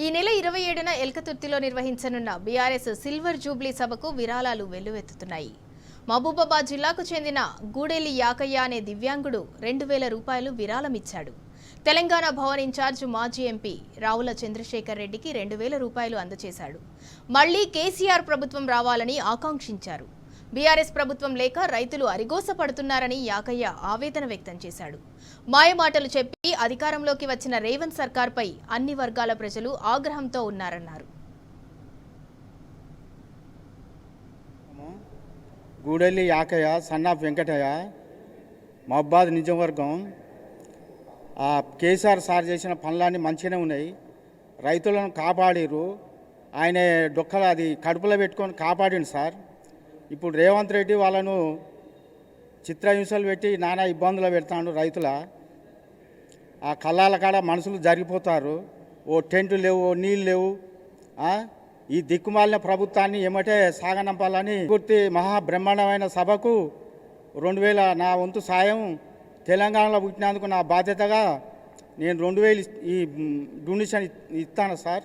ఈ నెల 27న ఎల్కతుర్తిలో నిర్వహించనున్న బీఆర్ఎస్ సిల్వర్ జూబ్లీ సభకు విరాళాలు వెల్లువెత్తుతున్నాయి. మహబూబాబాద్ జిల్లాకు చెందిన గూడెల్లి యాకయ్య అనే దివ్యాంగుడు 2000 రూపాయలు విరాళమిచ్చాడు. తెలంగాణ భవన్ ఇన్ఛార్జ్ మాజీ ఎంపీ రావుల చంద్రశేఖర్ రెడ్డికి 2000 రూపాయలు అందజేశాడు. మళ్లీ కేసీఆర్ ప్రభుత్వం రావాలని ఆకాంక్షించారు. బీఆర్ఎస్ ప్రభుత్వం లేక రైతులు అరిగోసపడుతున్నారని యాకయ్య ఆవేదన వ్యక్తం చేశాడు. మాయమాటలు చెప్పి అధికారంలోకి వచ్చిన రేవంత్ సర్కార్పై అన్ని వర్గాల ప్రజలు ఆగ్రహంతో ఉన్నారన్నారు. గూడెల్లి యాకయ్య సన్నాఫ్ వెంకటయ్య మహబాద్ నిజవర్గం. కేసీఆర్ సార్ చేసిన పనులన్నీ మంచిగానే ఉన్నాయి. రైతులను కాపాడిరు. ఆయన డొక్కలు అది కడుపులో పెట్టుకొని కాపాడిండు సార్. ఇప్పుడు రేవంత్ రెడ్డి వాళ్ళను చిత్రహింసలు పెట్టి నానా ఇబ్బందులు పెడతాడు. రైతుల ఆ కళ్ళాల కాడ మనుషులు జరిగిపోతారు. ఓ టెంట్లు లేవు, ఓ నీళ్ళు లేవు. ఈ దిక్కుమాలిన ప్రభుత్వాన్ని ఏమంటే సాగనంపాలని పూర్తి మహాబ్రహ్మాండమైన సభకు 2000 నా వంతు సాయం తెలంగాణలో పుట్టినందుకు నా బాధ్యతగా నేను 2000 ఈ డొనేషన్ ఇస్తాను సార్.